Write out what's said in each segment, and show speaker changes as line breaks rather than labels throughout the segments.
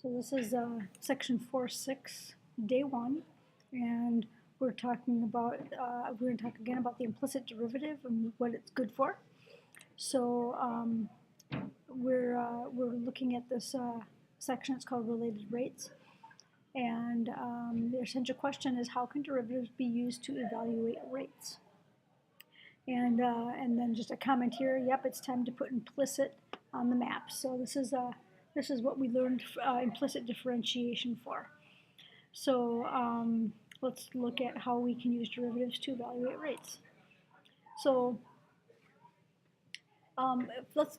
So this is section 4.6, day 1, and we're talking about we're going to talk again about the implicit derivative and what it's good for. So we're looking at this section. It's called related rates, and the essential question is how can derivatives be used to evaluate rates? And then just a comment here. Yep, it's time to put implicit on the map. So this is what we learned implicit differentiation for. So let's look at how we can use derivatives to evaluate rates. So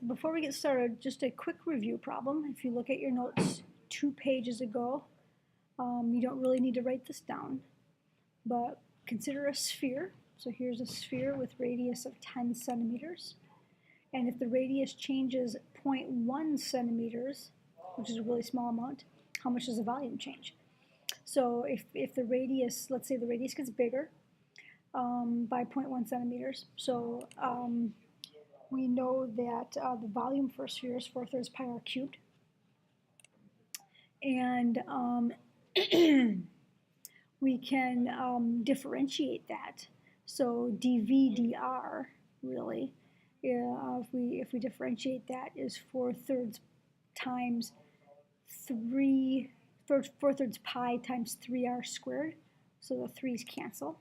before we get started, just a quick review problem. If you look at your notes 2 pages ago, you don't really need to write this down, but consider a sphere. So here's a sphere with radius of 10 centimeters. And if the radius changes 0.1 centimeters, which is a really small amount, how much does the volume change? So if the radius, let's say the radius gets bigger by 0.1 centimeters, so we know that the volume for a sphere is 4/3 pi r cubed. And we can differentiate that. So dV dr, really, if we differentiate that, is 4/3 times 4/3 pi times 3r squared. So the 3's cancel.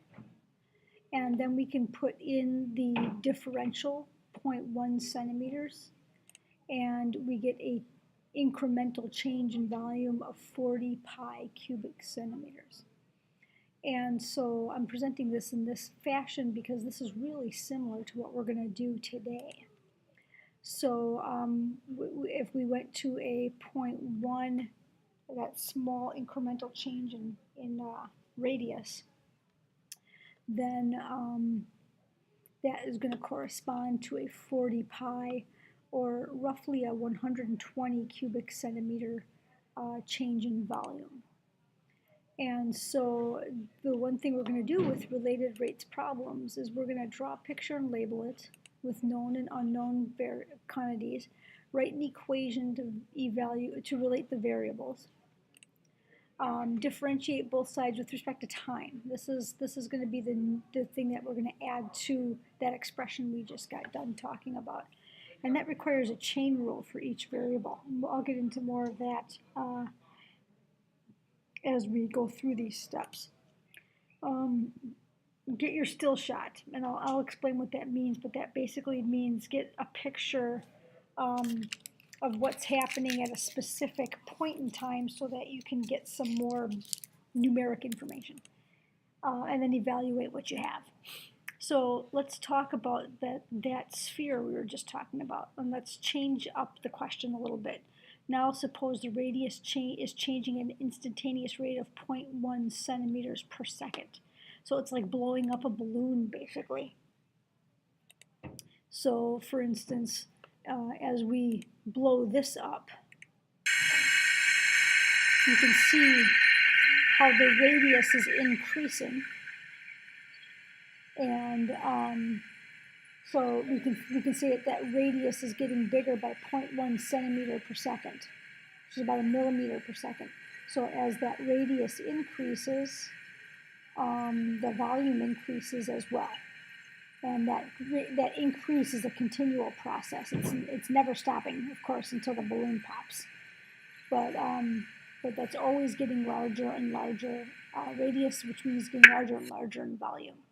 And then we can put in the differential 0.1 centimeters, and we get a incremental change in volume of 40 pi cubic centimeters. And so I'm presenting this in this fashion because this is really similar to what we're going to do today. So if we went to a 0.1, that small incremental change in radius, then that is going to correspond to a 40 pi, or roughly a 120 cubic centimeter change in volume. And so the one thing we're going to do with related rates problems is we're going to draw a picture and label it with known and unknown quantities, write an equation to relate the variables, differentiate both sides with respect to time. This is going to be the thing that we're going to add to that expression we just got done talking about. And that requires a chain rule for each variable. I'll get into more of that as we go through these steps. Get your still shot, and I'll explain what that means, but that basically means get a picture of what's happening at a specific point in time so that you can get some more numeric information, and then evaluate what you have. So let's talk about that sphere we were just talking about, and let's change up the question a little bit. Now suppose the radius is changing at an instantaneous rate of 0.1 centimeters per second. So it's like blowing up a balloon, basically. So for instance, as we blow this up, you can see how the radius is increasing. And so we can see that radius is getting bigger by 0.1 centimeter per second, which is about a millimeter per second. So as that radius increases, the volume increases as well. And that increase is a continual process. It's never stopping, of course, until the balloon pops. But that's always getting larger and larger radius, which means getting larger and larger in volume.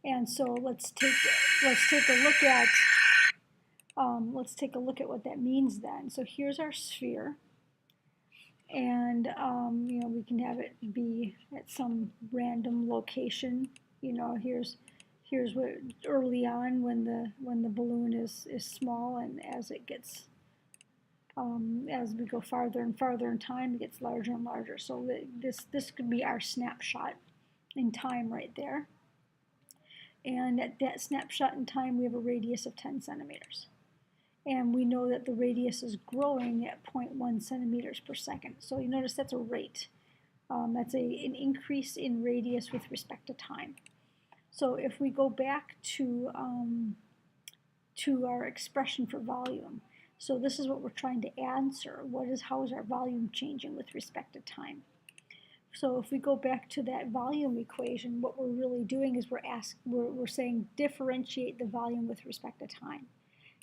And so let's take a look at what that means then. So here's our sphere, and we can have it be at some random location. Here's what early on when the balloon is small, and as it gets as we go farther and farther in time, it gets larger and larger. So this could be our snapshot in time right there. And at that snapshot in time, we have a radius of 10 centimeters. And we know that the radius is growing at 0.1 centimeters per second. So you notice that's a rate. That's an increase in radius with respect to time. So if we go back to our expression for volume, So this is what we're trying to answer. How is our volume changing with respect to time? So if we go back to that volume equation, what we're really doing is we're saying differentiate the volume with respect to time.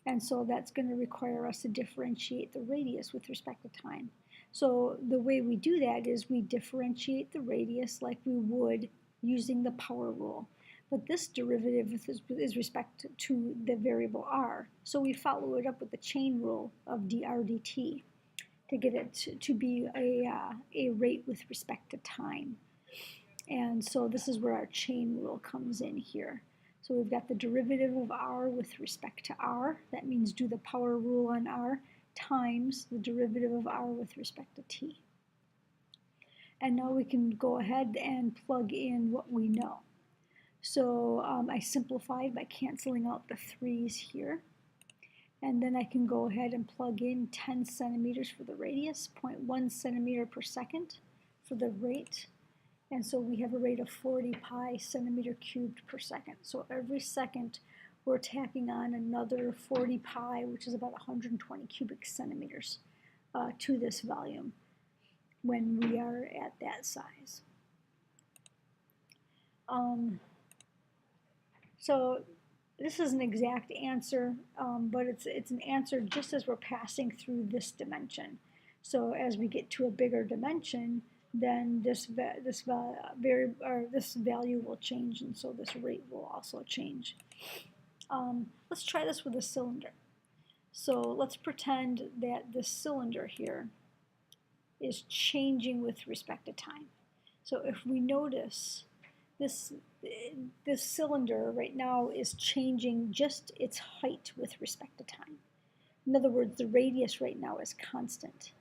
And so that's going to require us to differentiate the radius with respect to time. So the way we do that is we differentiate the radius like we would using the power rule. But this derivative is respect to the variable r. So we follow it up with the chain rule of dr dt to get it to be a rate with respect to time. And so this is where our chain rule comes in here. So we've got the derivative of r with respect to r. That means do the power rule on r times the derivative of r with respect to t. And now we can go ahead and plug in what we know. So I simplified by canceling out the 3's here. And then I can go ahead and plug in 10 centimeters for the radius, 0.1 centimeter per second for the rate. And so we have a rate of 40 pi centimeter cubed per second. So every second we're tacking on another 40 pi, which is about 120 cubic centimeters to this volume when we are at that size. So this is an exact answer, but it's an answer just as we're passing through this dimension. So as we get to a bigger dimension, then this value will change, and so this rate will also change. Let's try this with a cylinder. So let's pretend that this cylinder here is changing with respect to time. So if we notice this cylinder right now is changing just its height with respect to time. In other words, the radius right now is constant.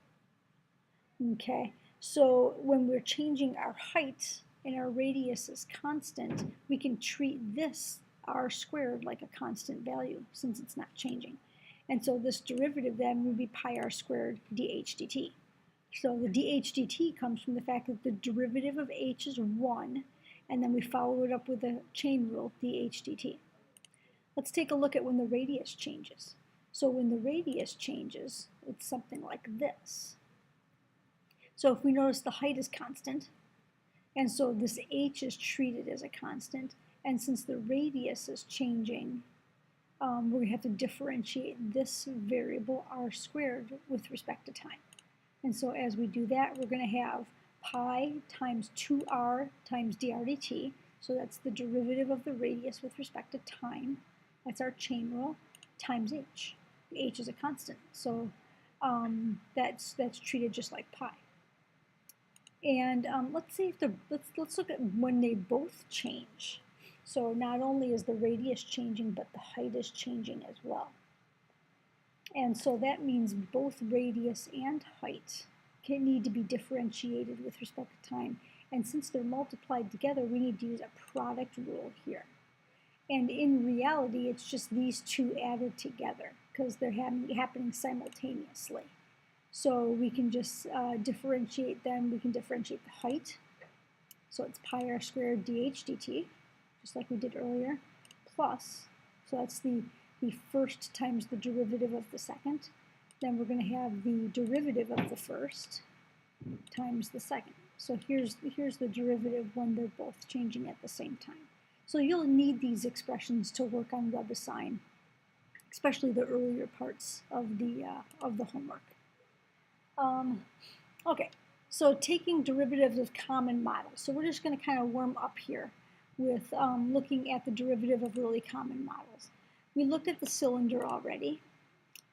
Okay, so when we're changing our height and our radius is constant, we can treat this r squared like a constant value since it's not changing. And so this derivative then would be pi r squared dh dt. So the dh dt comes from the fact that the derivative of h is 1, and then we follow it up with a chain rule, dh dt. Let's take a look at when the radius changes. So when the radius changes, it's something like this. So if we notice the height is constant, and so this h is treated as a constant, and since the radius is changing, we're going to have to differentiate this variable r squared with respect to time. And so as we do that, we're going to have pi times 2r times dr dt, so that's the derivative of the radius with respect to time, that's our chain rule, times h. H is a constant, so that's treated just like pi. And let's see if let's look at when they both change. So not only is the radius changing, but the height is changing as well. And so that means both radius and height can need to be differentiated with respect to time. And since they're multiplied together, we need to use a product rule here. And in reality, it's just these two added together because they're happening simultaneously. So we can just differentiate them. We can differentiate the height. So it's pi r squared dh dt, just like we did earlier, plus, so that's the first times the derivative of the second. Then we're going to have the derivative of the first times the second. So here's the derivative when they're both changing at the same time. So you'll need these expressions to work on WebAssign, especially the earlier parts of the homework. Okay, so taking derivatives of common models. So we're just going to kind of warm up here with looking at the derivative of really common models. We looked at the cylinder already.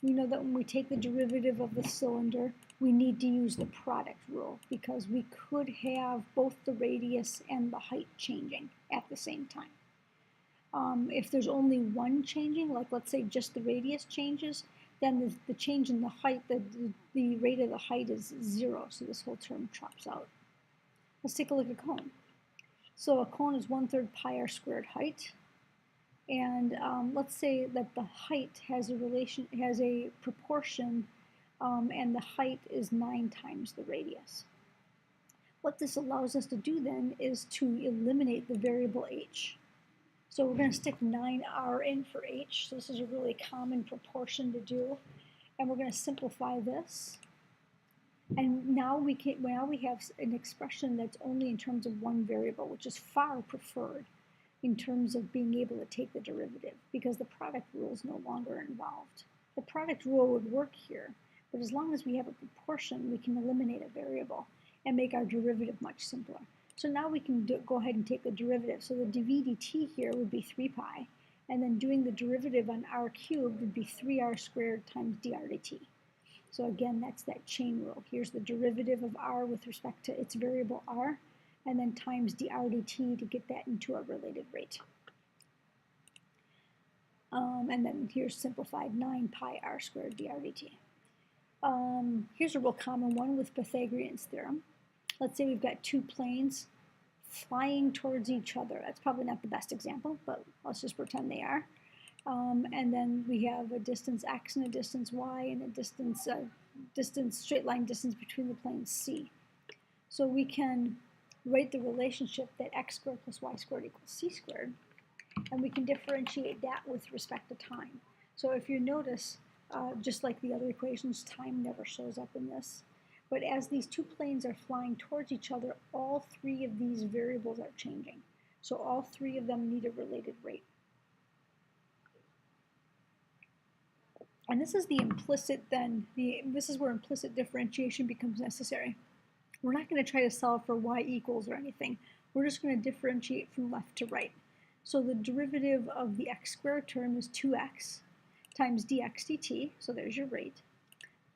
We know that when we take the derivative of the cylinder, we need to use the product rule because we could have both the radius and the height changing at the same time. If there's only one changing, like let's say just the radius changes, then the change in the height, the rate of the height is 0, so this whole term drops out. Let's take a look at a cone. So a cone is 1/3 pi r squared height. And let's say that the height has a proportion, and the height is 9 times the radius. What this allows us to do then is to eliminate the variable h. So we're going to stick 9r in for h. So this is a really common proportion to do. and we're going to simplify this. And now we have an expression that's only in terms of one variable, which is far preferred in terms of being able to take the derivative, because the product rule is no longer involved. The product rule would work here, but as long as we have a proportion, we can eliminate a variable and make our derivative much simpler. So now we can go ahead and take the derivative. So the dv dt here would be 3 pi, and then doing the derivative on r cubed would be 3r squared times dr dt. So again, that's that chain rule. Here's the derivative of r with respect to its variable r, and then times dr dt to get that into a related rate. And then here's simplified 9 pi r squared dr dt. Here's a real common one with Pythagorean's theorem. Let's say we've got two planes flying towards each other. That's probably not the best example, but let's just pretend they are. And then we have a distance x and a distance y and a distance, straight line distance between the planes c. So we can write the relationship that x squared plus y squared equals c squared, and we can differentiate that with respect to time. So if you notice, just like the other equations, time never shows up in this. But as these two planes are flying towards each other, all three of these variables are changing. So all three of them need a related rate. And this is the implicit this is where implicit differentiation becomes necessary. We're not going to try to solve for y equals or anything. We're just going to differentiate from left to right. So the derivative of the x squared term is 2x times dx dt, so there's your rate,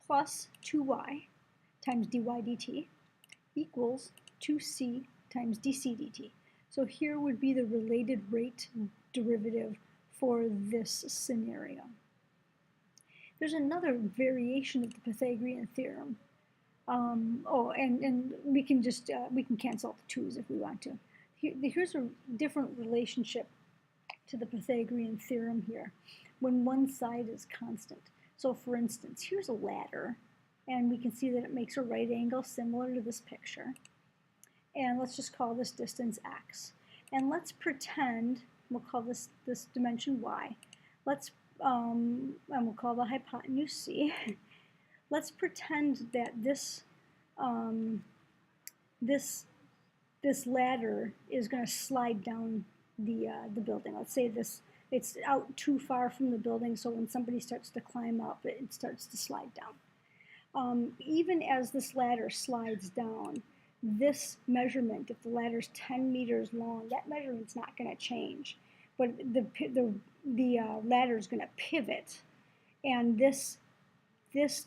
plus 2y times dy dt equals 2c times dc dt. So here would be the related rate derivative for this scenario. There's another variation of the Pythagorean theorem. And we can just we can cancel out the 2's if we want to. Here's a different relationship to the Pythagorean theorem here when one side is constant. So for instance, here's a ladder, and we can see that it makes a right angle similar to this picture. And let's just call this distance x. And let's pretend, we'll call this dimension y. And we'll call the hypotenuse c. Let's pretend that this ladder is going to slide down the building. Let's say it's out too far from the building, so when somebody starts to climb up, it starts to slide down. Even as this ladder slides down, this measurement, if the ladder's 10 meters long, that measurement's not going to change. But the ladder is going to pivot, and this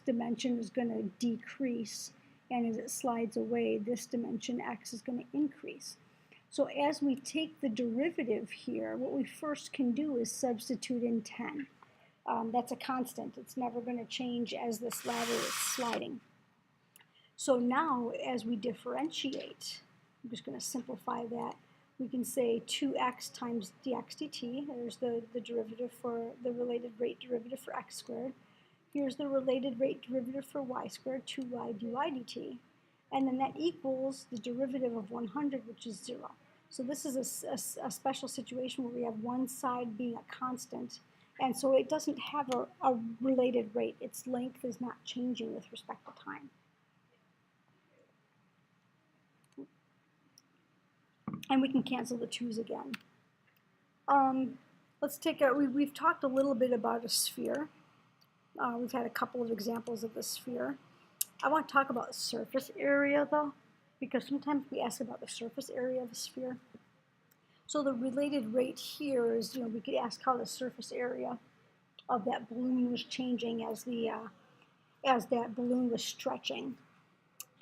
dimension is going to decrease, and as it slides away, this dimension x is going to increase. So as we take the derivative here, what we first can do is substitute in 10. That's a constant. It's never going to change as this ladder is sliding. So now, as we differentiate, I'm just going to simplify that. We can say 2x times dx dt. There's the derivative for the related rate derivative for x squared. Here's the related rate derivative for y squared, 2y dy dt. And then that equals the derivative of 100, which is 0. So this is a special situation where we have one side being a constant, and so it doesn't have a related rate. Its length is not changing with respect to time. And we can cancel the 2's again. Let's take we've talked a little bit about a sphere. We've had a couple of examples of the sphere. I want to talk about surface area though, because sometimes we ask about the surface area of a sphere. So the related rate here is, we could ask how the surface area of that balloon was changing as that balloon was stretching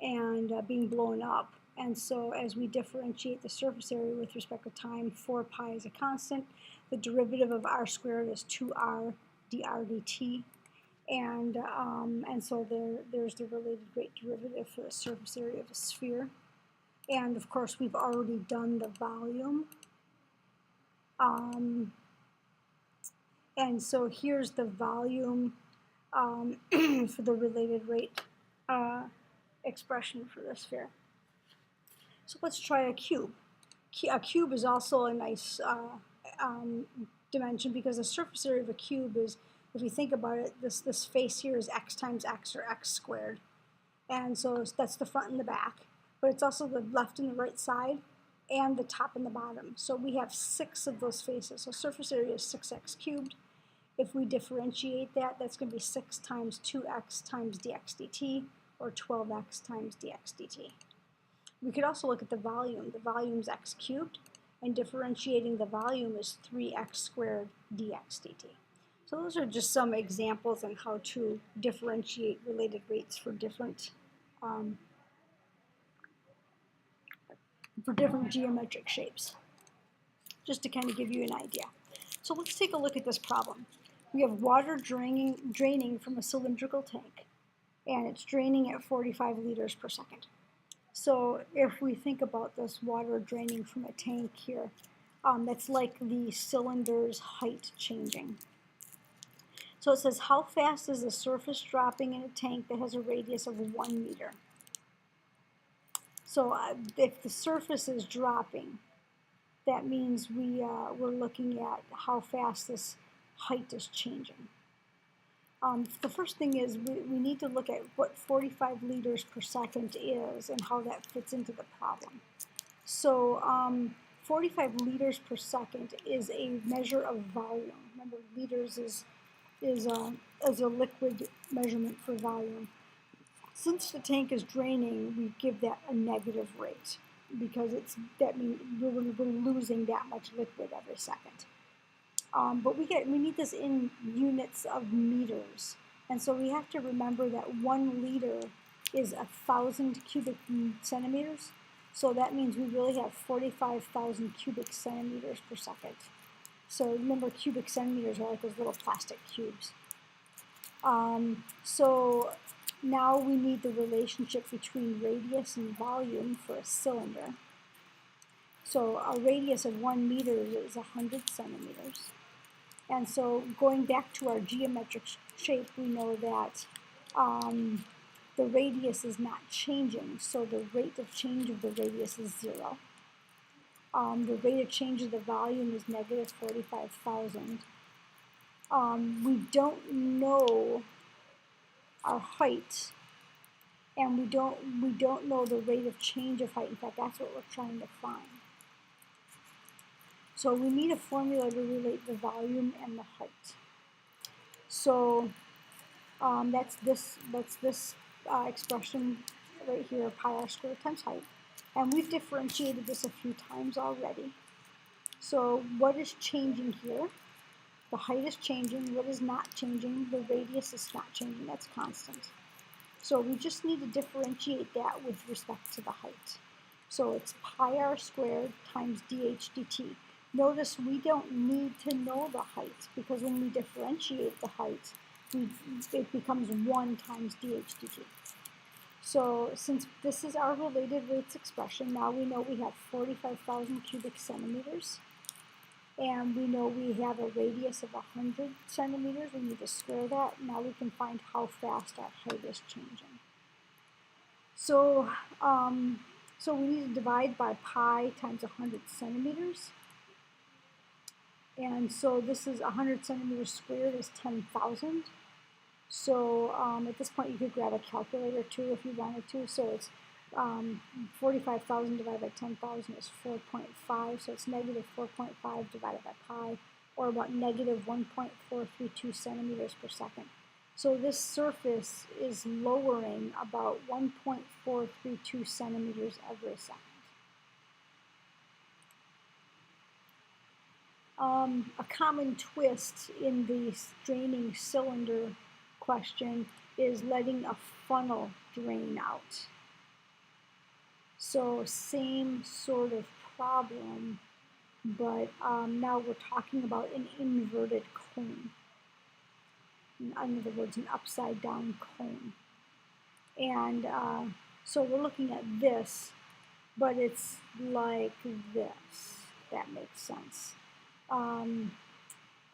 and being blown up. And so as we differentiate the surface area with respect to time, 4 pi is a constant. The derivative of r squared is 2r dr dt. And so there's the related rate derivative for the surface area of a sphere. And of course, we've already done the volume. And so here's the volume for the related rate expression for the sphere. So let's try a cube. A cube is also a nice dimension because the surface area of a cube is if you think about it, this face here is x times x, or x squared. And so that's the front and the back. But it's also the left and the right side, and the top and the bottom. So we have 6 of those faces. So surface area is 6x cubed. If we differentiate that, that's going to be 6 times 2x times dx dt, or 12x times dx dt. We could also look at the volume. The volume is x cubed, and differentiating the volume is 3x squared dx dt. So those are just some examples on how to differentiate related rates for different geometric shapes, just to kind of give you an idea. So let's take a look at this problem. We have water draining from a cylindrical tank, and it's draining at 45 liters per second. So if we think about this water draining from a tank here, that's like the cylinder's height changing. So it says, how fast is the surface dropping in a tank that has a radius of 1 meter? So if the surface is dropping, that means we're looking at how fast this height is changing. The first thing is we need to look at what 45 liters per second is and how that fits into the problem. So 45 liters per second is a measure of volume. Remember, liters is a liquid measurement for volume. Since the tank is draining, we give that a negative rate, because that means we're losing that much liquid every second. But we need this in units of meters, and so we have to remember that 1 liter is 1,000 cubic centimeters. So that means we really have 45,000 cubic centimeters per second. So remember, cubic centimeters are like those little plastic cubes. So now we need the relationship between radius and volume for a cylinder. So a radius of 1 meter is 100 centimeters. And so going back to our geometric shape, we know that the radius is not changing, so the rate of change of the radius is 0. The rate of change of the volume is negative 45,000. We don't know our height, and we don't know the rate of change of height. In fact, that's what we're trying to find. So we need a formula to relate the volume and the height. So that's this expression right here, pi r squared times height. And we've differentiated this a few times already. So what is changing here? The height is changing. What is not changing? The radius is not changing. That's constant. So we just need to differentiate that with respect to the height. So it's pi r squared times dh dt. Notice we don't need to know the height, because when we differentiate the height, it becomes 1 times dh dt. So since this is our related rates expression, now we know we have 45,000 cubic centimeters, and we know we have a radius of 100 centimeters. We need to square that. Now we can find how fast our height is changing. So, so we need to divide by pi times 100 centimeters. And so this is 100 centimeters squared is 10,000. So at this point you could grab a calculator too if you wanted to. So it's 45,000 divided by 10,000 is 4.5. So it's negative 4.5 divided by pi, or about negative 1.432 centimeters per second. So this surface is lowering about 1.432 centimeters every second. A common twist in the draining cylinder question is letting a funnel drain out. So same sort of problem, but now we're talking about an inverted cone. In other words, an upside down cone. And so we're looking at this, but it's like this. That makes sense.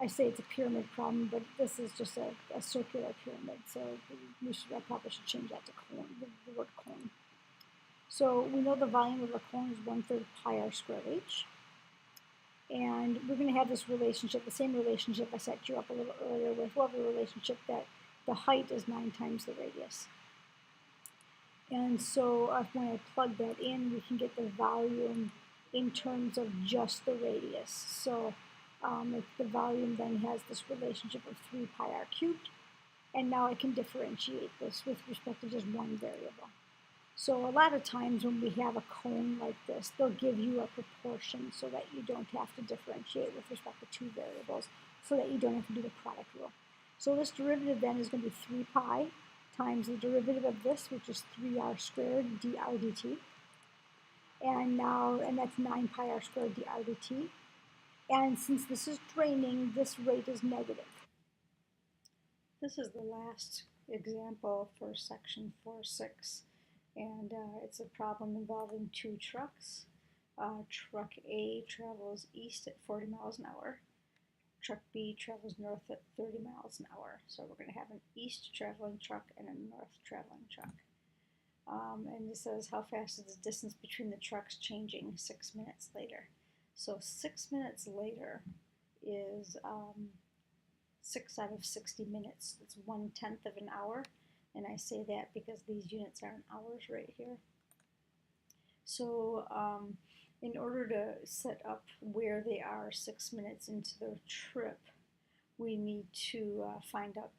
I say it's a pyramid problem, but this is just a circular pyramid, so I probably should change that to cone, the word cone. So we know the volume of a cone is 1/3 pi r squared h. And we're going to have this relationship, the same relationship I set you up a little earlier with. We'll have the relationship that the height is 9 times the radius. And so when I plug that in, we can get the volume in terms of just the radius. So if the volume then has this relationship of 3 pi r cubed, and now I can differentiate this with respect to just one variable. So a lot of times when we have a cone like this, they'll give you a proportion so that you don't have to differentiate with respect to 2 variables, so that you don't have to do the product rule. So this derivative then is going to be 3 pi times the derivative of this, which is 3r squared dr dt. And that's 9 pi r squared dr dt. And since this is draining, this rate is negative. This is the last example for section 4.6. And it's a problem involving 2 trucks. Truck A travels east at 40 miles an hour. Truck B travels north at 30 miles an hour. So we're going to have an east traveling truck and a north traveling truck. And it says how fast is the distance between the trucks changing 6 minutes later. So 6 minutes later is 6 out of 60 minutes. That's 1/10 of an hour. And I say that because these units are in hours right here. So in order to set up where they are 6 minutes into their trip, we need to find out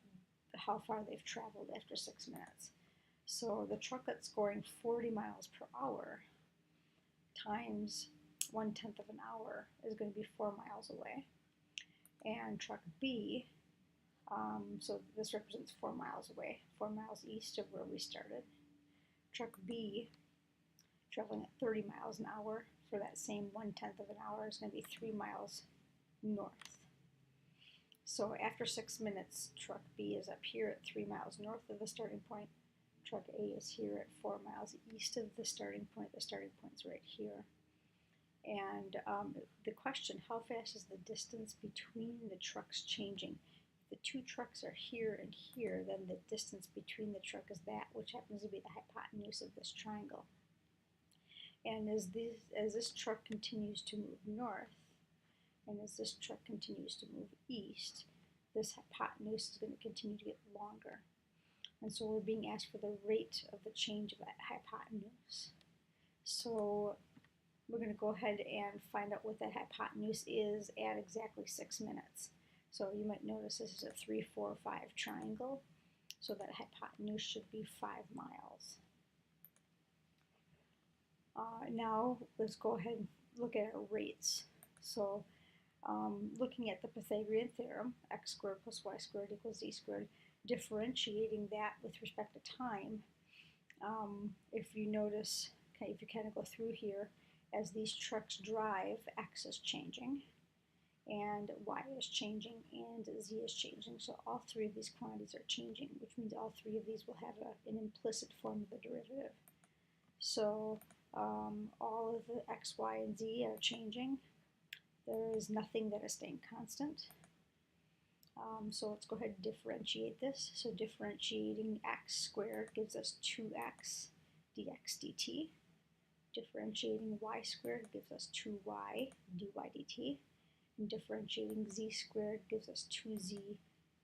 how far they've traveled after 6 minutes. So the truck that's going 40 miles per hour times 1/10 of an hour is going to be 4 miles away. And truck B, so this represents 4 miles away, 4 miles east of where we started. Truck B, traveling at 30 miles an hour for that same 1/10 of an hour, is going to be 3 miles north. So after 6 minutes, truck B is up here at 3 miles north of the starting point. Truck A is here at 4 miles east of the starting point. The starting point's right here. And the question, how fast is the distance between the trucks changing? If the 2 trucks are here and here, then the distance between the truck is that, which happens to be the hypotenuse of this triangle. And as this truck continues to move north, and as this truck continues to move east, this hypotenuse is going to continue to get longer. And so we're being asked for the rate of the change of that hypotenuse. So we're going to go ahead and find out what that hypotenuse is at exactly 6 minutes. So you might notice this is a 3, 4, 5 triangle. So that hypotenuse should be 5 miles. Now let's go ahead and look at our rates. So looking at the Pythagorean theorem, x squared plus y squared equals z squared, differentiating that with respect to time, if you notice, okay, if you kind of go through here, as these trucks drive, x is changing, and y is changing, and z is changing. So all 3 of these quantities are changing, which means all 3 of these will have an implicit form of the derivative. So all of the x, y, and z are changing. There is nothing that is staying constant. So let's go ahead and differentiate this. So differentiating x squared gives us 2x dx dt. Differentiating y squared gives us 2y dy dt. And differentiating z squared gives us 2z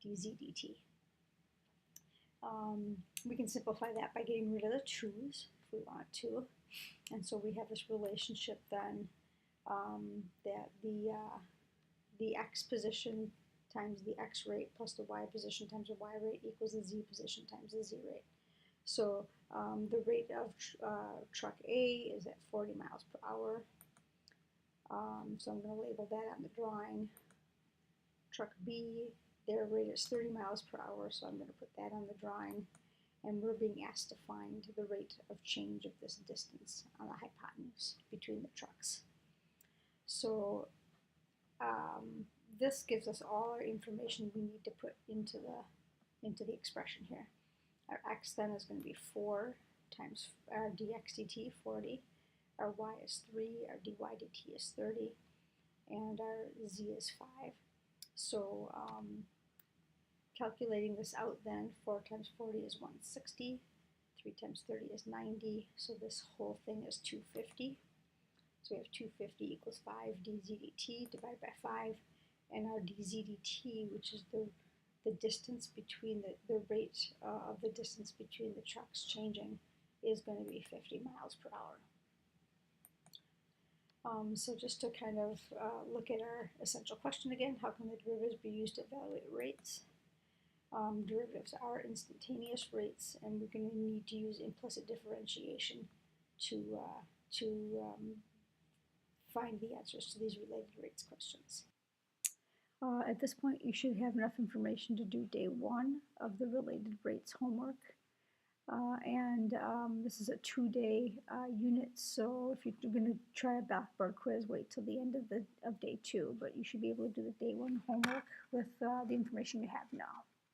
dz dt. We can simplify that by getting rid of the 2's if we want to. And so we have this relationship then that the x position times the x rate plus the y position times the y rate equals the z position times the z rate. So the rate of truck A is at 40 miles per hour. So I'm going to label that on the drawing. Truck B, their rate is 30 miles per hour, so I'm going to put that on the drawing. And we're being asked to find the rate of change of this distance on the hypotenuse between the trucks. So this gives us all our information we need to put into the expression here. Our x then is going to be 4 times our dx dt, 40. Our y is 3, our dy dt is 30, and our z is 5. So calculating this out then, 4 times 40 is 160, 3 times 30 is 90, so this whole thing is 250. So we have 250 equals 5 dz dt divided by 5, and our dz dt, which is the distance between the rate of the distance between the trucks changing, is going to be 50 miles per hour. So just to kind of look at our essential question again, how can the derivatives be used to evaluate rates? Derivatives are instantaneous rates, and we're going to need to use implicit differentiation to find the answers to these related rates questions. At this point, you should have enough information to do day 1 of the related rates homework. This is a 2-day unit, so if you're going to try a backboard quiz, wait till the end of day 2, but you should be able to do the day 1 homework with the information you have now.